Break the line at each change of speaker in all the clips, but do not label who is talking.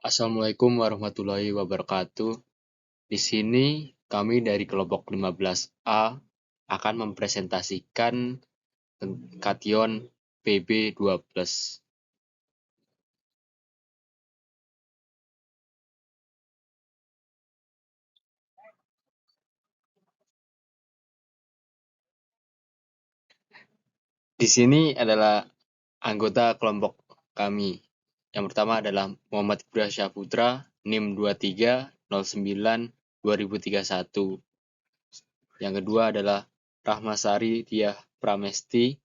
Assalamualaikum warahmatullahi wabarakatuh. Di sini kami dari kelompok 15A akan mempresentasikan kation Pb2+. Di sini adalah anggota kelompok kami. Yang pertama adalah Muhammad Ibrah Syahputra, NIM 2309-2031. Yang kedua adalah Rahmasari Diah Pramesti,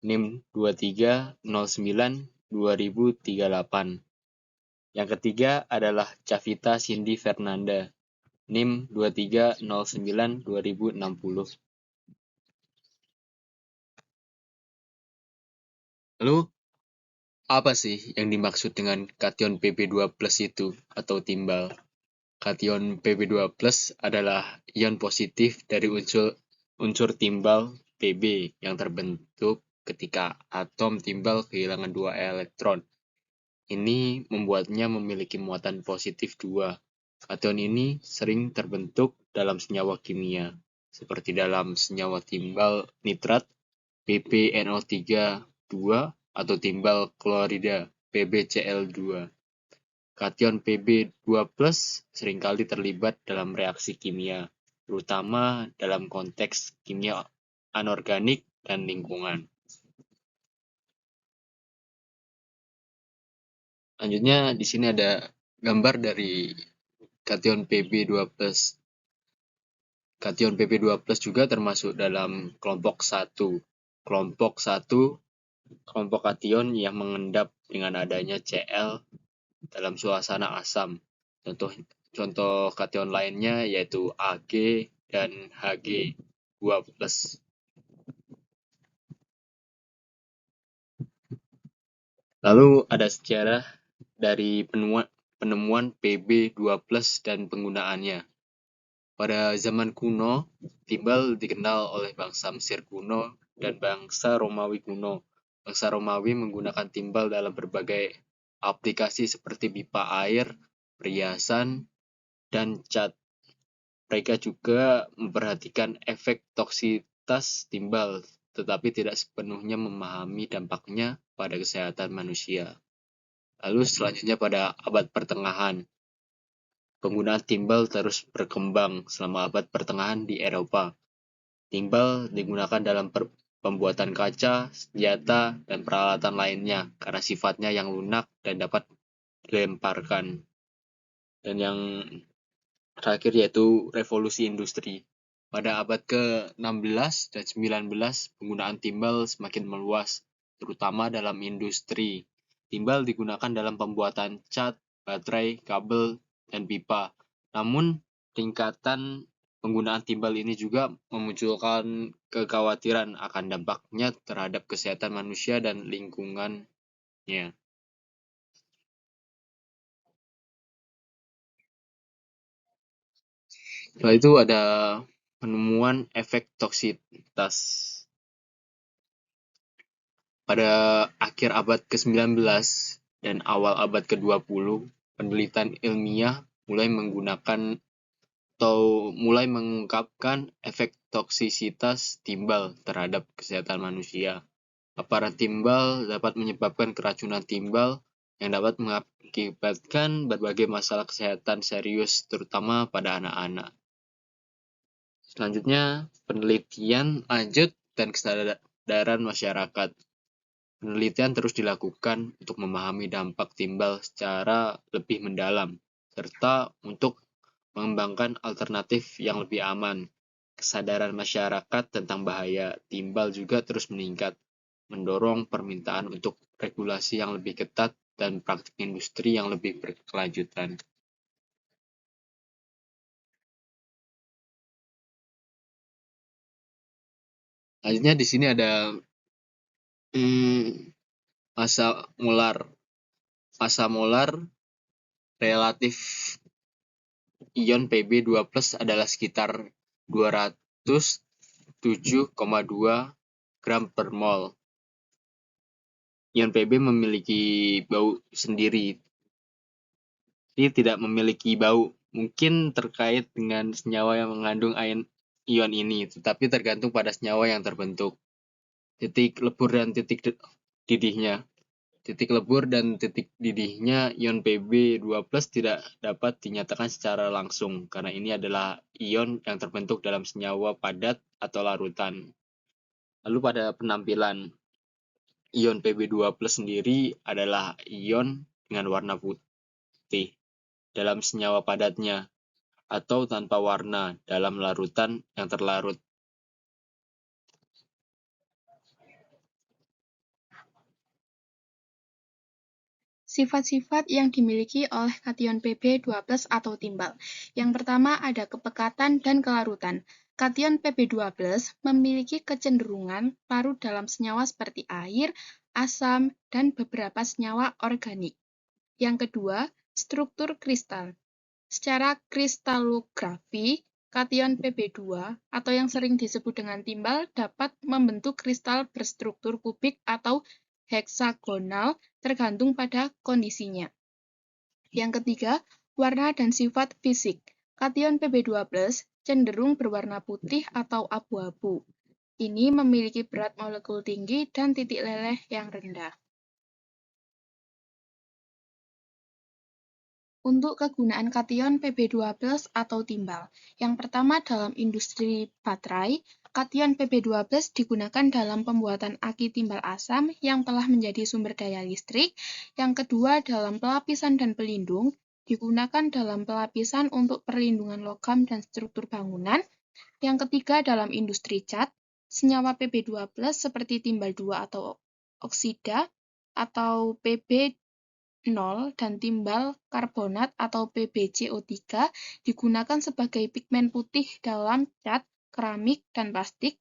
NIM 2309-2038. Yang ketiga adalah Cavita Cindy Fernanda, NIM 2309-2060. Lalu, apa sih yang dimaksud dengan kation Pb2+ itu atau timbal? Kation Pb2+ adalah ion positif dari unsur timbal Pb yang terbentuk ketika atom timbal kehilangan 2 elektron. Ini membuatnya memiliki muatan positif 2. Kation ini sering terbentuk dalam senyawa kimia, seperti dalam senyawa timbal nitrat PbNO3 2 atau timbal klorida PbCl2. Kation Pb2+ seringkali terlibat dalam reaksi kimia, terutama dalam konteks kimia anorganik dan lingkungan. Selanjutnya di sini ada gambar dari kation Pb2+. Kation Pb2+ juga termasuk dalam kelompok 1. Kelompok 1, kelompok kation yang mengendap dengan adanya Cl dalam suasana asam. Contoh kation lainnya yaitu Ag dan Hg2+. Lalu ada sejarah dari penemuan Pb2+ dan penggunaannya. Pada zaman kuno, timbal dikenal oleh bangsa Mesir kuno dan bangsa Romawi kuno. Bangsa Romawi menggunakan timbal dalam berbagai aplikasi seperti pipa air, perhiasan, dan cat. Mereka juga memperhatikan efek toksitas timbal, tetapi tidak sepenuhnya memahami dampaknya pada kesehatan manusia. Lalu selanjutnya pada abad pertengahan. Penggunaan timbal terus berkembang selama abad pertengahan di Eropa. Timbal digunakan dalam pembuatan kaca, senjata, dan peralatan lainnya karena sifatnya yang lunak dan dapat dilemparkan. Dan yang terakhir yaitu revolusi industri. Pada abad ke-16 dan 19, penggunaan timbal semakin meluas, terutama dalam industri. Timbal digunakan dalam pembuatan cat, baterai, kabel, dan pipa. Namun, tingkatan penggunaan timbal ini juga memunculkan kekhawatiran akan dampaknya terhadap kesehatan manusia dan lingkungannya. Setelah itu ada penemuan efek toksitas. Pada akhir abad ke-19 dan awal abad ke-20, penelitian ilmiah mulai mengungkapkan efek toksisitas timbal terhadap kesehatan manusia. Paparan timbal dapat menyebabkan keracunan timbal yang dapat mengakibatkan berbagai masalah kesehatan serius, terutama pada anak-anak. Selanjutnya, penelitian lanjut dan kesadaran masyarakat. Penelitian terus dilakukan untuk memahami dampak timbal secara lebih mendalam, serta untuk mengembangkan alternatif yang lebih aman. Kesadaran masyarakat tentang bahaya timbal juga terus meningkat, mendorong permintaan untuk regulasi yang lebih ketat dan praktik industri yang lebih berkelanjutan. Selanjutnya di sini ada massa molar. Massa molar relatif ion Pb2+ adalah sekitar 207,2 gram per mol. Ion Pb memiliki bau sendiri. Ini tidak memiliki bau. Mungkin terkait dengan senyawa yang mengandung ion ini, tetapi tergantung pada senyawa yang terbentuk. Titik lebur dan titik didihnya. Titik lebur dan titik didihnya ion Pb2+ tidak dapat dinyatakan secara langsung, karena ini adalah ion yang terbentuk dalam senyawa padat atau larutan. Lalu pada penampilan, ion Pb2+ sendiri adalah ion dengan warna putih dalam senyawa padatnya, atau tanpa warna dalam larutan yang terlarut.
Sifat-sifat yang dimiliki oleh kation Pb2+ atau timbal. Yang pertama ada kepekatan dan kelarutan. Kation Pb2+ memiliki kecenderungan larut dalam senyawa seperti air, asam, dan beberapa senyawa organik. Yang kedua, struktur kristal. Secara kristalografi, kation Pb2 atau yang sering disebut dengan timbal dapat membentuk kristal berstruktur kubik atau heksagonal tergantung pada kondisinya. Yang ketiga, warna dan sifat fisik. Kation Pb2+ cenderung berwarna putih atau abu-abu. Ini memiliki berat molekul tinggi dan titik leleh yang rendah. Untuk kegunaan kation Pb2+ atau timbal. Yang pertama dalam industri baterai, kation Pb2+ digunakan dalam pembuatan aki timbal asam yang telah menjadi sumber daya listrik. Yang kedua dalam pelapisan dan pelindung, digunakan dalam pelapisan untuk perlindungan logam dan struktur bangunan. Yang ketiga dalam industri cat, senyawa Pb2+ seperti timbal 2 atau oksida atau Pb 0 dan timbal karbonat atau PbCO3 digunakan sebagai pigmen putih dalam cat, keramik, dan plastik.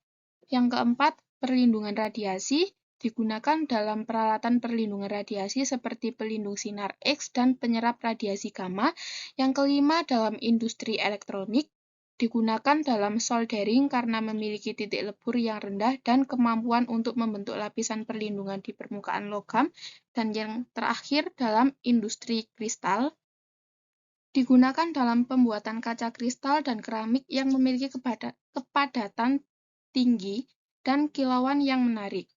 Yang keempat, perlindungan radiasi digunakan dalam peralatan perlindungan radiasi seperti pelindung sinar X dan penyerap radiasi gamma. Yang kelima, dalam industri elektronik digunakan dalam soldering karena memiliki titik lebur yang rendah dan kemampuan untuk membentuk lapisan perlindungan di permukaan logam. Dan yang terakhir, dalam industri kristal, digunakan dalam pembuatan kaca kristal dan keramik yang memiliki kepadatan tinggi dan kilauan yang menarik.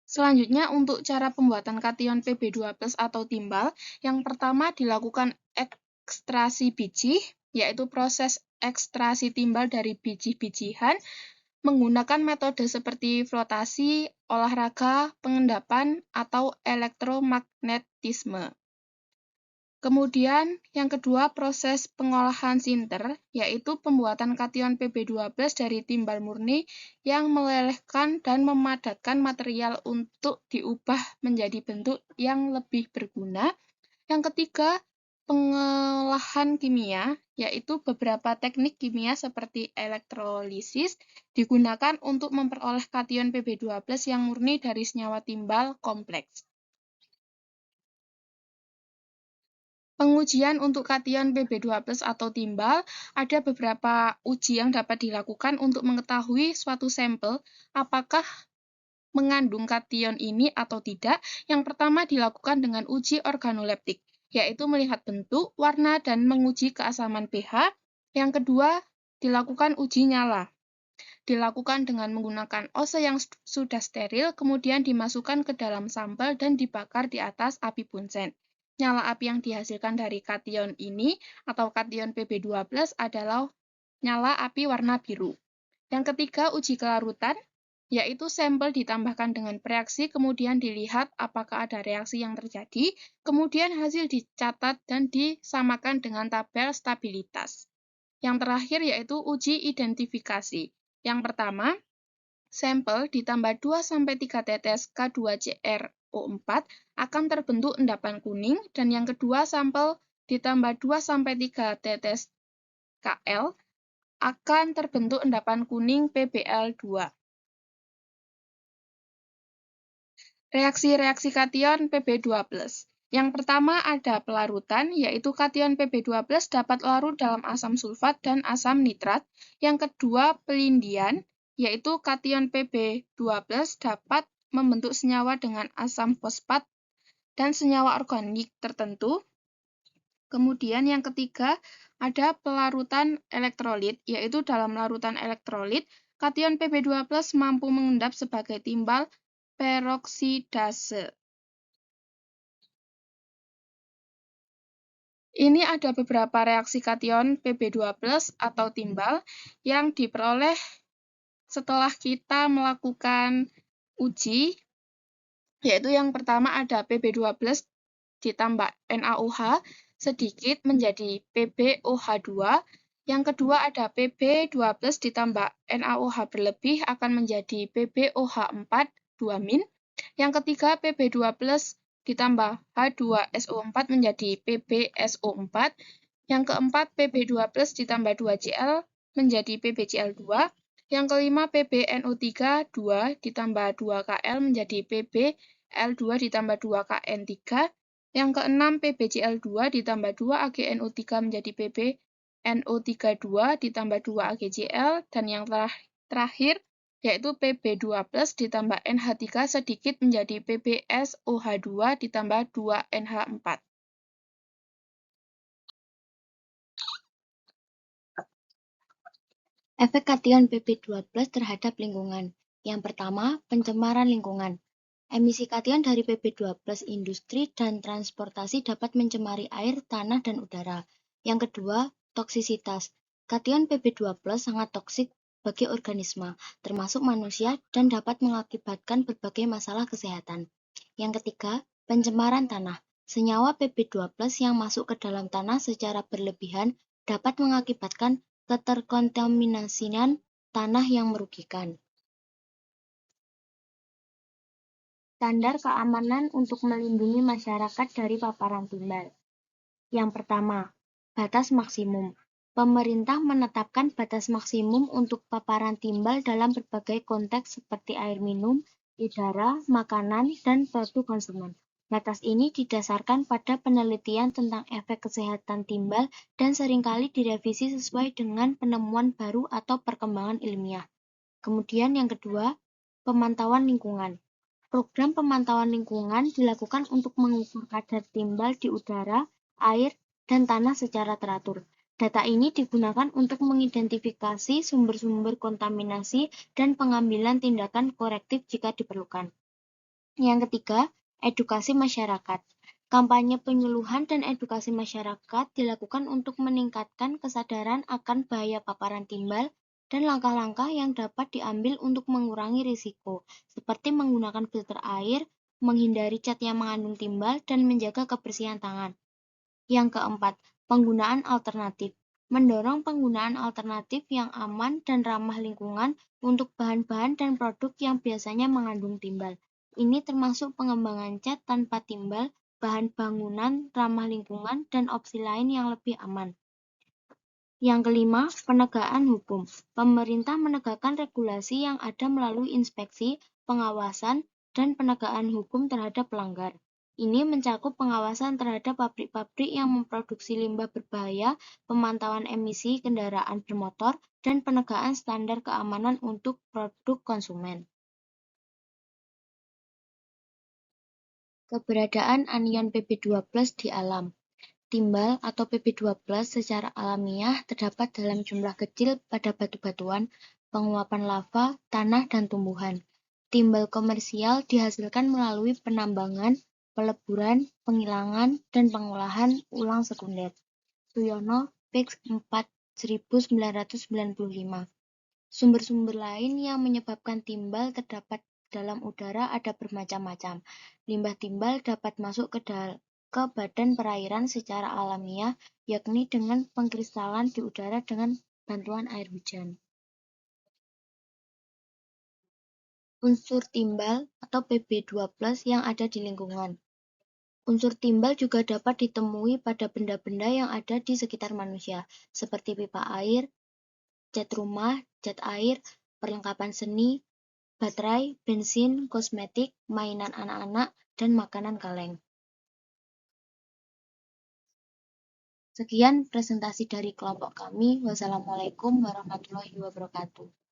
Selanjutnya, untuk cara pembuatan kation Pb2+ atau timbal, yang pertama dilakukan ekstrasi biji, yaitu proses ekstrasi timbal dari biji-bijian menggunakan metode seperti flotasi, olahraga, pengendapan, atau elektromagnetisme. Kemudian, yang kedua, proses pengolahan sinter, yaitu pembuatan kation Pb2+ dari timbal murni yang melelehkan dan memadatkan material untuk diubah menjadi bentuk yang lebih berguna. Yang ketiga, pengolahan kimia, yaitu beberapa teknik kimia seperti elektrolisis digunakan untuk memperoleh kation Pb2+ yang murni dari senyawa timbal kompleks. Pengujian untuk kation Pb2+ atau timbal, ada beberapa uji yang dapat dilakukan untuk mengetahui suatu sampel apakah mengandung kation ini atau tidak. Yang pertama dilakukan dengan uji organoleptik, yaitu melihat bentuk, warna, dan menguji keasaman pH. Yang kedua dilakukan uji nyala. Dilakukan dengan menggunakan OSE yang sudah steril, kemudian dimasukkan ke dalam sampel dan dibakar di atas api bunsen. Nyala api yang dihasilkan dari kation ini atau kation Pb2+ adalah nyala api warna biru. Yang ketiga, uji kelarutan, yaitu sampel ditambahkan dengan preaksi, kemudian dilihat apakah ada reaksi yang terjadi, kemudian hasil dicatat dan disamakan dengan tabel stabilitas. Yang terakhir yaitu uji identifikasi. Yang pertama, sampel ditambah 2-3 tetes K2CrO4 akan terbentuk endapan kuning, dan yang kedua, sampel ditambah 2-3 tetes Kl akan terbentuk endapan kuning PbL2. Reaksi-reaksi kation Pb2+. Yang pertama ada pelarutan, yaitu kation Pb2+ dapat larut dalam asam sulfat dan asam nitrat. Yang kedua, pelindian, yaitu kation Pb2+ dapat membentuk senyawa dengan asam fosfat dan senyawa organik tertentu. Kemudian yang ketiga, ada pelarutan elektrolit, yaitu dalam larutan elektrolit, kation Pb2+ mampu mengendap sebagai timbal peroksidase. Ini ada beberapa reaksi kation Pb2+ atau timbal yang diperoleh setelah kita melakukan uji, yaitu yang pertama ada Pb2+ ditambah NaOH sedikit menjadi PbOH2. Yang kedua ada Pb2+ ditambah NaOH berlebih akan menjadi PbOH4 2-. Yang ketiga Pb2+ ditambah H2SO4 menjadi PbSO4. Yang keempat Pb2+ ditambah 2Cl menjadi PbCl2. Yang kelima PbNO3 2 ditambah 2Kl menjadi PbL2 ditambah 2KN3. Yang keenam PbCl2 ditambah 2 AgNO3 menjadi PbNO3 2 ditambah 2 AgCl. Dan yang terakhir yaitu Pb2+ ditambah NH3 sedikit menjadi PbSOH2 ditambah 2NH4.
Efek kation Pb2+ terhadap lingkungan. Yang pertama, pencemaran lingkungan. Emisi kation dari Pb2+ industri dan transportasi dapat mencemari air, tanah, dan udara. Yang kedua, toksisitas. Kation Pb2+ sangat toksik bagi organisme, termasuk manusia, dan dapat mengakibatkan berbagai masalah kesehatan. Yang ketiga, pencemaran tanah. Senyawa Pb2+ yang masuk ke dalam tanah secara berlebihan dapat mengakibatkan keterkontaminasian tanah yang merugikan. Standar keamanan untuk melindungi masyarakat dari paparan timbal. Yang pertama, batas maksimum. Pemerintah menetapkan batas maksimum untuk paparan timbal dalam berbagai konteks seperti air minum, udara, makanan, dan produk konsumen. Batas ini didasarkan pada penelitian tentang efek kesehatan timbal dan seringkali direvisi sesuai dengan penemuan baru atau perkembangan ilmiah. Kemudian yang kedua, pemantauan lingkungan. Program pemantauan lingkungan dilakukan untuk mengukur kadar timbal di udara, air, dan tanah secara teratur. Data ini digunakan untuk mengidentifikasi sumber-sumber kontaminasi dan pengambilan tindakan korektif jika diperlukan. Yang ketiga, edukasi masyarakat. Kampanye penyuluhan dan edukasi masyarakat dilakukan untuk meningkatkan kesadaran akan bahaya paparan timbal dan langkah-langkah yang dapat diambil untuk mengurangi risiko, seperti menggunakan filter air, menghindari cat yang mengandung timbal, dan menjaga kebersihan tangan. Yang keempat, penggunaan alternatif. Mendorong penggunaan alternatif yang aman dan ramah lingkungan untuk bahan-bahan dan produk yang biasanya mengandung timbal. Ini termasuk pengembangan cat tanpa timbal, bahan bangunan ramah lingkungan, dan opsi lain yang lebih aman. Yang kelima, penegakan hukum. Pemerintah menegakkan regulasi yang ada melalui inspeksi, pengawasan, dan penegakan hukum terhadap pelanggar. Ini mencakup pengawasan terhadap pabrik-pabrik yang memproduksi limbah berbahaya, pemantauan emisi kendaraan bermotor, dan penegakan standar keamanan untuk produk konsumen. Keberadaan anion Pb2+ di alam. Timbal atau Pb2+ secara alamiah terdapat dalam jumlah kecil pada batu-batuan, penguapan lava, tanah, dan tumbuhan. Timbal komersial dihasilkan melalui penambangan, peleburan, penghilangan, dan pengolahan ulang sekunder. Suyono, Pix 1995. Sumber-sumber lain yang menyebabkan timbal terdapat dalam udara ada bermacam-macam. Limbah timbal dapat masuk ke badan perairan secara alamiah, yakni dengan pengkristalan di udara dengan bantuan air hujan. Unsur timbal atau Pb2+ yang ada di lingkungan. Unsur timbal juga dapat ditemui pada benda-benda yang ada di sekitar manusia, seperti pipa air, cat rumah, cat air, perlengkapan seni, baterai, bensin, kosmetik, mainan anak-anak, dan makanan kaleng. Sekian presentasi dari kelompok kami. Wassalamualaikum warahmatullahi wabarakatuh.